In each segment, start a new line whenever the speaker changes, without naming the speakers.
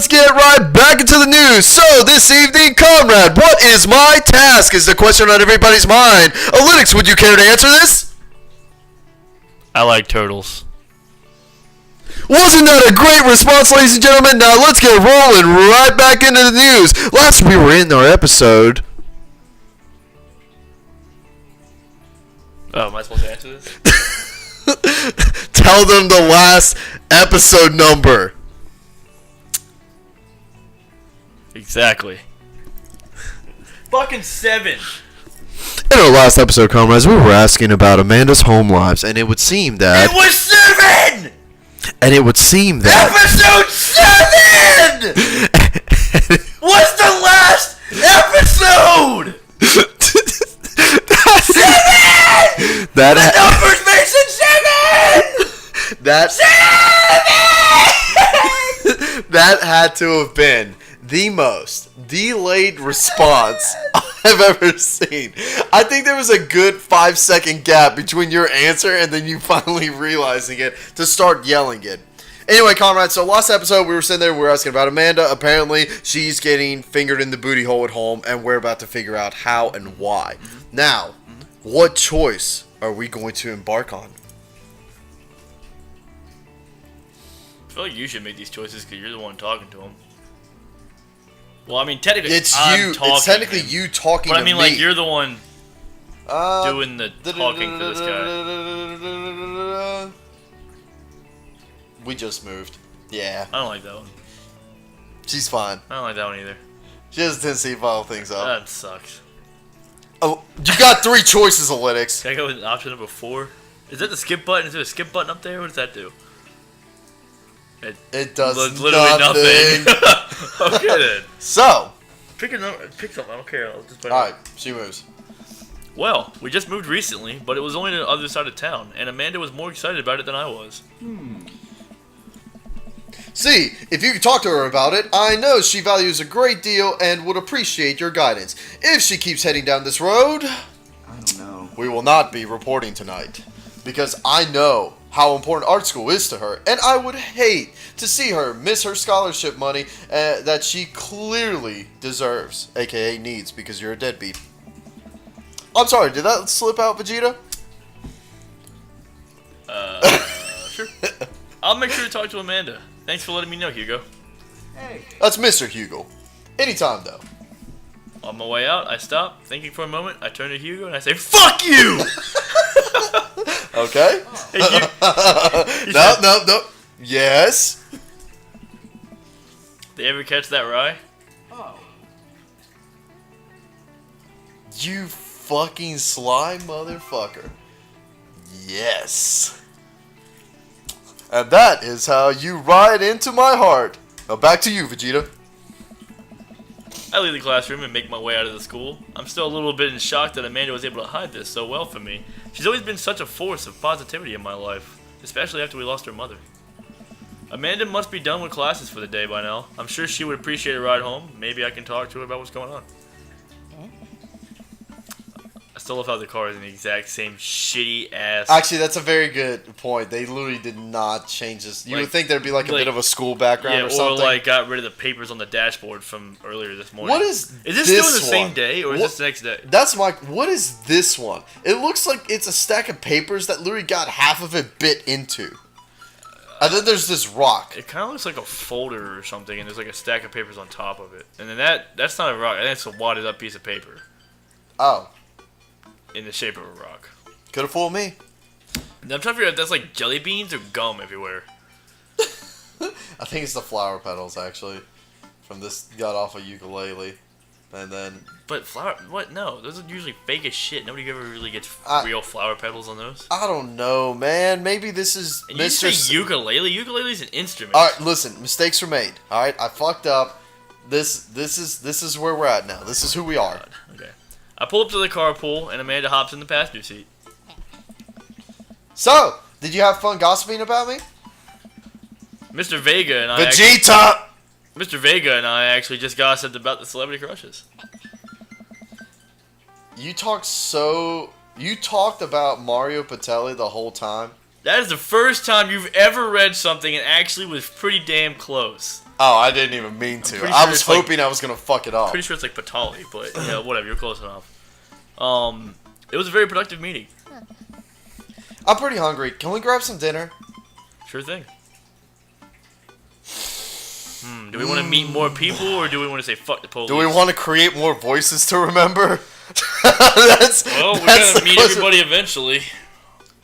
let's get right back into the news. So, this evening, Comrade, what is my task? Is the question on everybody's mind. Olynyx, would you care to answer this?
I like turtles.
Wasn't that a great response, ladies and gentlemen? Now, let's get rolling right back into the news. Last we were in our episode...
Oh, am I supposed to answer this?
Tell them the last episode number.
Exactly. Fucking 7.
In our last episode, Comrades, we were asking about Amanda's home lives, and it would seem that...
It was 7!
And it would seem that...
Episode 7! What's the last episode? 7!
That
the numbers makes it 7!
That had to have been the most delayed response I've ever seen. I think there was a good 5-second gap between your answer and then you finally realizing it to start yelling it. Anyway, Comrades, so last episode we were sitting there, we were asking about Amanda. Apparently, she's getting fingered in the booty hole at home, and we're about to figure out how and why. Now, what choice are we going to embark on?
I feel like you should make these choices because you're the one talking to him. Well, I mean, technically,
It's
I'm
you.
talking
It's technically
to him,
you talking
but
to me.
I mean, like, you're the one doing the talking to this guy.
We just moved. Yeah.
I don't like that one.
She's fine.
I don't like that one either.
She has a tendency to follow things up.
That sucks.
Oh, you got 3 choices, Olynyx.
Can I go with option number 4? Is that the skip button? Is there a skip button up there? What does that do?
It does
literally
nothing.
Okay then.
So.
Pick a number. Pick something. I don't care. I'll just
Alright, she moves.
Well, we just moved recently, but it was only to the other side of town, and Amanda was more excited about it than I was.
See, if you could talk to her about it, I know she values a great deal and would appreciate your guidance. If she keeps heading down this road,
I don't know.
we will not be reporting tonight. Because I know how important art school is to her, and I would hate to see her miss her scholarship money that she clearly deserves, aka needs, because you're a deadbeat. I'm sorry, did that slip out, Vegeta?
Sure. I'll make sure to talk to Amanda. Thanks for letting me know, Hugo.
Hey.
That's Mr. Hugo. Anytime, though.
On my way out, I stop, thinking for a moment, I turn to Hugo and I say, "Fuck you!"
Okay.
Hey,
No. Yes.
Did you ever catch that rye?
Oh.
You fucking sly motherfucker. Yes. And that is how you ride into my heart. Now back to you, Vegeta.
I leave the classroom and make my way out of the school. I'm still a little bit in shock that Amanda was able to hide this so well from me. She's always been such a force of positivity in my life, especially after we lost her mother. Amanda must be done with classes for the day by now. I'm sure she would appreciate a ride home. Maybe I can talk to her about what's going on. I still love how the car is in the exact same shitty ass.
Actually, that's a very good point. They literally did not change this. You would think there'd be like a bit of a school background or something.
Or like got rid of the papers on the dashboard from earlier this morning.
What is
this
this
still the same
one?
day or is this the next day?
That's my. What is this one? It looks like it's a stack of papers that literally got half of it bit into. And then there's this rock.
It kind of looks like a folder or something, and there's like a stack of papers on top of it. And then that's not a rock. I think it's a wadded up piece of paper.
Oh.
In the shape of a rock.
Could have fooled me.
And I'm trying to figure out if that's like jelly beans or gum everywhere.
I think it's the flower petals, actually. From this got off a ukulele. And then...
But flower... What? No. Those are usually fake as shit. Nobody ever really gets real flower petals on those.
I don't know, man. Maybe this is
and Mr. You say ukulele? Ukulele's an instrument.
Alright, listen. Mistakes were made. Alright? I fucked up. This is where we're at now. This is who we are.
God. Okay. I pull up to the carpool, and Amanda hops in the passenger seat.
So, did you have fun gossiping about me?
Mr. Vega and I...
Vegeta!
Mr. Vega and I actually just gossiped about the celebrity crushes.
You talked about Mario Patelli the whole time?
That is the first time you've ever read something and actually was pretty damn close.
Oh, I didn't even mean to.
pretty
I
sure
was
it's like-
hoping I was gonna fuck it up.
Pretty sure it's like Patali, but yeah, whatever. You're close enough. It was a very productive meeting.
I'm pretty hungry. Can we grab some dinner?
Sure thing. Do we want to meet more people, or do we want to say fuck the police?
Do we want to create more voices to remember? that's
Well, we're
that's
gonna
the
meet
question.
everybody eventually.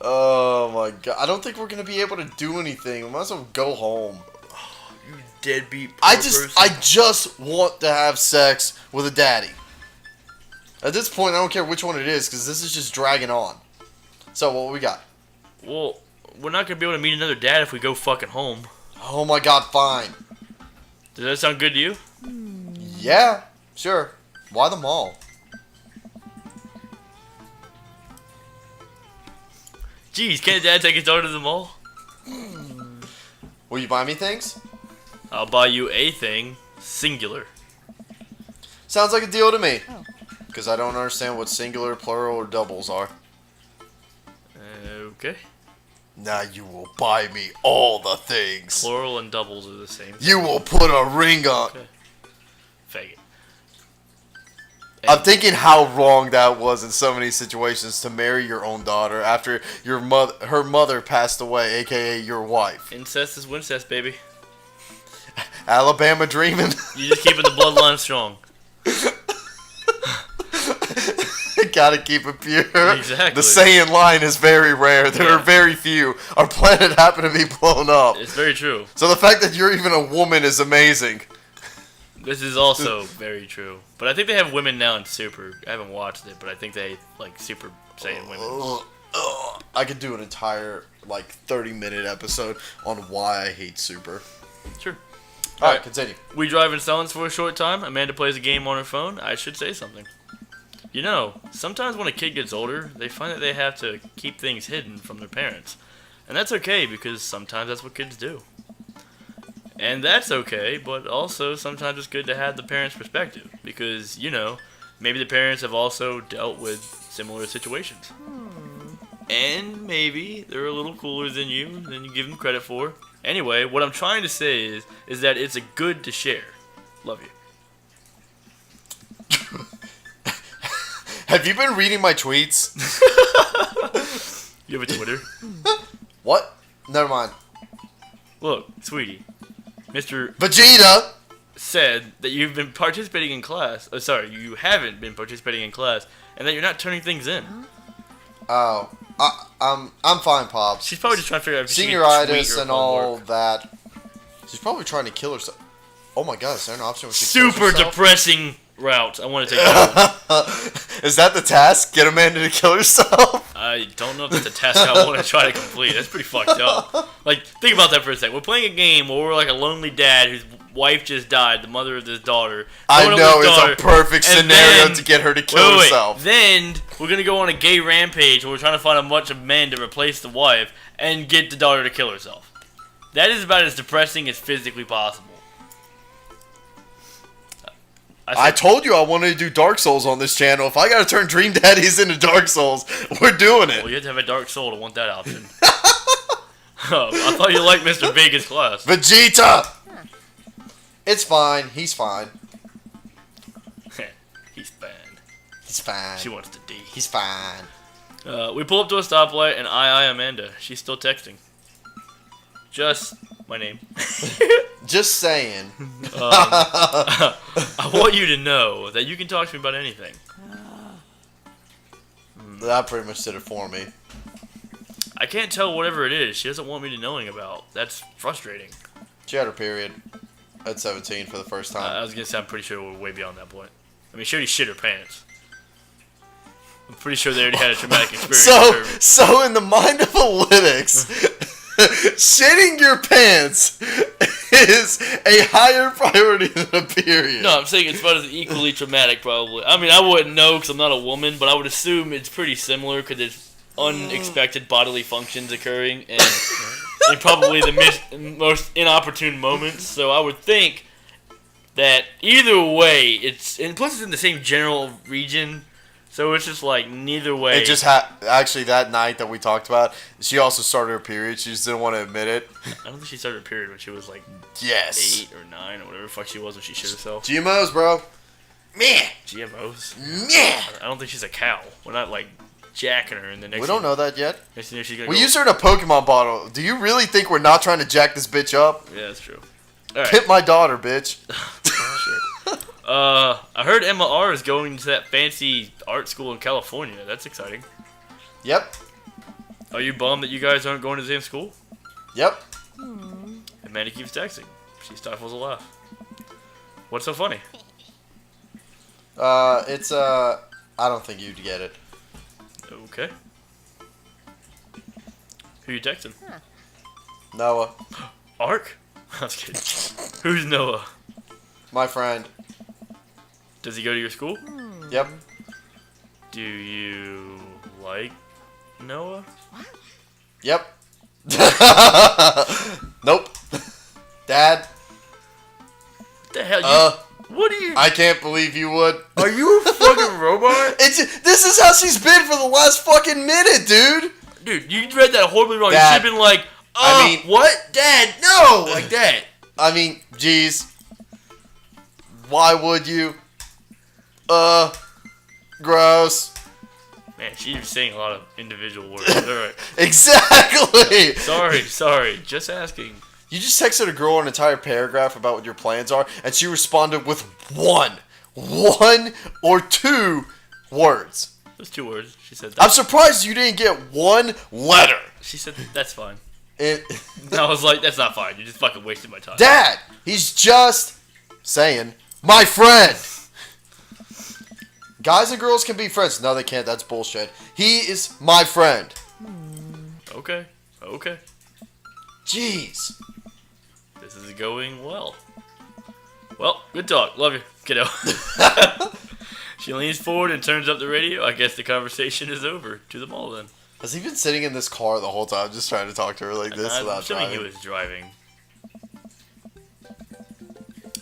Oh my god! I don't think we're gonna be able to do anything. We might as well go home.
You deadbeat.
I just want to have sex with a daddy. At this point, I don't care which one it is, because this is just dragging on. So, what we got?
Well, we're not gonna be able to meet another dad if we go fucking home.
Oh my god, fine.
Does that sound good to you?
Yeah, sure. Why the mall?
Jeez, can't dad take his daughter to the mall?
Will you buy me things?
I'll buy you a thing, singular.
Sounds like a deal to me. Because I don't understand what singular, plural, or doubles are.
Okay.
Now you will buy me all the things.
Plural and doubles are the same.
You will put a ring on.
Okay. Faggot.
I'm thinking how wrong that was in so many situations to marry your own daughter after her mother passed away, aka your wife.
Incest is wincest, baby.
Alabama dreaming.
You just keeping the bloodline strong.
Gotta keep it pure.
Exactly.
The Saiyan line is very rare. There are very few. Our planet happened to be blown up.
It's very true.
So the fact that you're even a woman is amazing.
This is also very true. But I think they have women now in Super. I haven't watched it, but I think they like Super Saiyan women.
I could do an entire 30-minute episode on why I hate Super.
Sure.
Alright, continue.
We drive in silence for a short time. Amanda plays a game on her phone. I should say something. You know, sometimes when a kid gets older, they find that they have to keep things hidden from their parents. And that's okay, because sometimes that's what kids do. And that's okay, but also sometimes it's good to have the parents' perspective. Because, you know, maybe the parents have also dealt with similar situations. And maybe they're a little cooler than you give them credit for. Anyway, what I'm trying to say is that it's a good to share. Love you.
Have you been reading my tweets?
You have a Twitter?
What? Never mind.
Look, sweetie. Mr.
Vegeta!
said that you've been participating in class. Oh, sorry, you haven't been participating in class, and that you're not turning things in.
Oh, I'm fine, Pops.
She's probably just trying to figure out if she can tweet
Senioritis
or
and all
homework.
that. She's probably trying to kill herself. Oh my god, is there an option where she kills
Super
herself?
depressing route. I want to take that one.
Is that the task? Get Amanda to kill herself?
I don't know if that's a task I want to try to complete. That's pretty fucked up. Like, think about that for a second. We're playing a game where we're like a lonely dad whose wife just died, the mother of his daughter.
I
Going
know,
over his
it's
daughter,
a perfect
and
scenario
then-
to get her to kill herself.
Then we're gonna go on a gay rampage where we're trying to find a bunch of men to replace the wife and get the daughter to kill herself. That is about as depressing as physically possible.
I told you I wanted to do Dark Souls on this channel. If I gotta turn Dream Daddies into Dark Souls, we're doing it.
Well, you have to have a dark soul to want that option. I thought you liked Mr. Vegas class.
Vegeta! It's fine. He's fine.
He's banned.
He's fine.
She wants to D.
He's fine.
We pull up to a stoplight and I Amanda. She's still texting. Just my name.
Just saying.
I want you to know that you can talk to me about anything.
That pretty much did it for me.
I can't tell whatever it is she doesn't want me to knowing about. That's frustrating.
She had her period at 17 for the first
I
time.
was going to say I'm pretty sure we're way beyond that point. I mean, she already shit her pants. I'm pretty sure they already had a traumatic experience. with her.
So in the mind of Analytics, shitting your pants is a higher priority than a period.
No, I'm saying it's about as equally traumatic, probably. I mean, I wouldn't know because I'm not a woman, but I would assume it's pretty similar because there's unexpected bodily functions occurring and in probably the most inopportune moments. So I would think that either way, and plus it's in the same general region, So it's just like neither way.
It just actually that night that we talked about, she also started her period. She just didn't want to admit it.
I don't think she started her period when she was like
Yes.
8 or 9 or whatever the fuck she was when she shit herself.
GMOs, bro. Meh.
GMOs?
Meh.
I don't think she's a cow. We're not like jacking her in the next.
We don't know that yet.
Next thing she's gonna
We
go,
used her in a Pokemon bottle. Do you really think we're not trying to jack this bitch up?
Yeah, that's true. All right.
Pimp my daughter, bitch.
Sure. I heard Emma R is going to that fancy art school in California. That's exciting.
Yep.
Are you bummed that you guys aren't going to the same school?
Yep.
And Mandy keeps texting. She stifles a laugh. What's so funny?
It's I don't think you'd get it.
Okay. Who you texting?
Noah,
Ark? I was kidding. Who's Noah?
my friend.
Does he go to your school?
Yep.
Do you like Noah?
Yep. Nope. Dad.
What the hell? What are you?
I can't believe you would.
Are you a fucking robot?
This is how she's been for the last fucking minute, dude.
Dude, you read that horribly wrong.
Dad.
You should have been like,
I mean-
what? Dad, no! Like that.
I mean, geez. Why would you? Gross.
Man, she's saying a lot of individual words. Alright.
Exactly.
Sorry. Just asking.
You just texted a girl an entire paragraph about what your plans are, and she responded with one or two words.
Those 2 words. She said
I'm
that.
surprised you didn't get one letter.
She said, that's fine.
And
I was like, that's not fine. You just fucking wasted my time.
Dad, he's just saying, my friend. Guys and girls can be friends. No, they can't. That's bullshit. He is my friend.
Okay.
Jeez.
This is going well. Well, good talk. Love you, kiddo. She leans forward and turns up the radio. I guess the conversation is over. To the mall then.
Has he been sitting in this car the whole time just trying to talk to her like this
I'm
without
assuming
driving?
he was driving.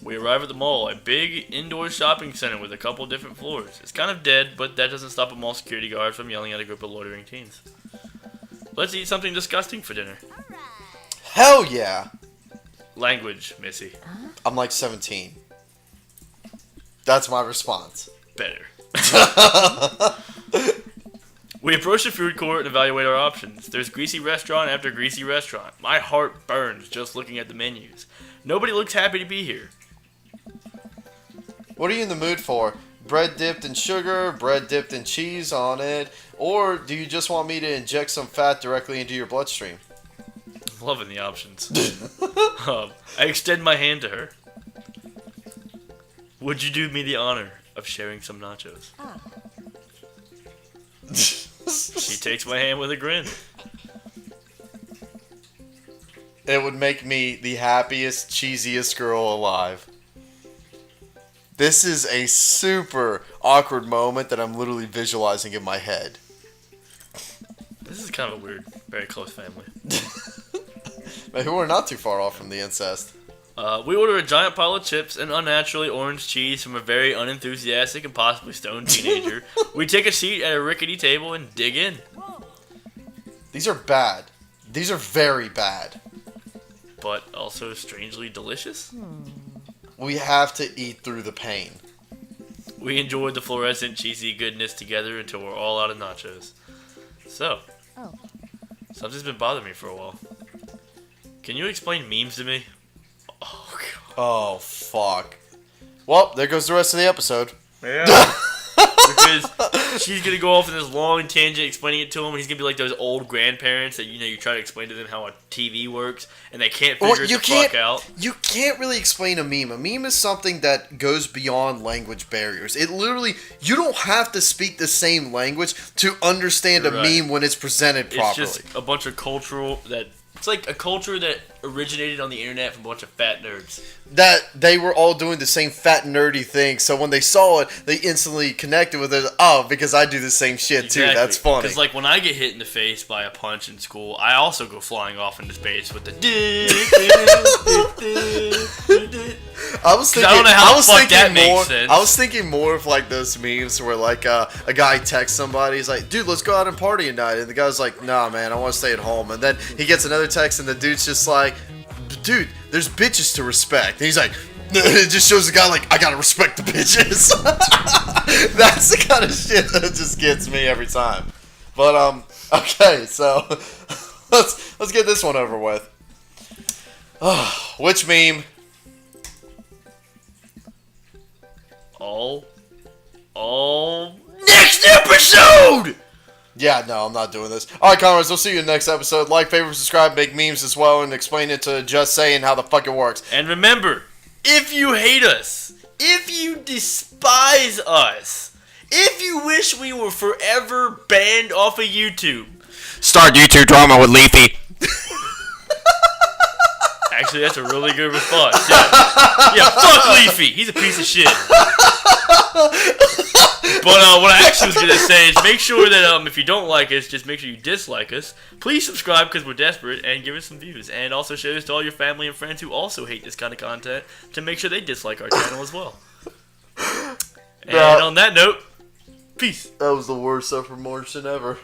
We arrive at the mall, a big indoor shopping center with a couple different floors. It's kind of dead, but that doesn't stop a mall security guard from yelling at a group of loitering teens. Let's eat something disgusting for dinner.
Hell yeah.
Language, Missy.
I'm like 17. That's my response.
Better. We approach the food court and evaluate our options. There's greasy restaurant after greasy restaurant. My heart burns just looking at the menus. Nobody looks happy to be here.
What are you in the mood for? Bread dipped in sugar, bread dipped in cheese on it, or do you just want me to inject some fat directly into your bloodstream?
I'm loving the options. I extend my hand to her. Would you do me the honor of sharing some nachos? She takes my hand with a grin.
It would make me the happiest, cheesiest girl alive. This is a super awkward moment that I'm literally visualizing in my head.
This is kind of a weird, very close family.
Maybe we're not too far off from the incest.
We order a giant pile of chips and unnaturally orange cheese from a very unenthusiastic and possibly stoned teenager. We take a seat at a rickety table and dig in.
These are bad. These are very bad.
But also strangely delicious.
We have to eat through the pain.
We enjoyed the fluorescent cheesy goodness together until we're all out of nachos. So, something's been bothering me for a while. Can you explain memes to me? Oh, God.
Oh, fuck. Well, there goes the rest of the episode.
Yeah. Because she's going to go off in this long tangent explaining it to him, and he's going to be like those old grandparents that, you try to explain to them how a TV works, and they can't figure the fuck out.
You can't really explain a meme. A meme is something that goes beyond language barriers. It literally, you don't have to speak the same language to understand a meme when it's presented properly.
It's just a bunch of it's like a culture that originated on the internet from a bunch of fat nerds.
That they were all doing the same fat nerdy thing, so when they saw it, they instantly connected with it. Oh, because I do the same shit too. That's funny.
Because like when I get hit in the face by a punch in school, I also go flying off into space with the.
I was thinking.
I don't know how
I
the
was
fuck that
thinking more.
makes sense.
I was thinking more of like those memes where like a guy texts somebody. He's like, "Dude, let's go out and party tonight," and the guy's like, "Nah, man, I want to stay at home." And then he gets another text, and the dude's just like, "Dude, there's bitches to respect." And he's like, it just shows the guy like, "I gotta respect the bitches." That's the kind of shit that just gets me every time. But okay, so let's get this one over with. Which meme?
All next episode!
Yeah, no, I'm not doing this. Alright, Comrades, we'll see you in the next episode. Like, favorite, subscribe, make memes as well, and explain it to Just Saying how the fuck it works.
And remember, if you hate us, if you despise us, if you wish we were forever banned off of YouTube,
Start YouTube drama with Leafy.
actually, that's a really good response. Yeah, fuck Leafy. He's a piece of shit. But what I actually was gonna say is make sure that if you don't like us, just make sure you dislike us. Please subscribe because we're desperate, and give us some views. And also share this to all your family and friends who also hate this kind of content to make sure they dislike our channel as well. And on that note, peace.
That was the worst self-promotion ever.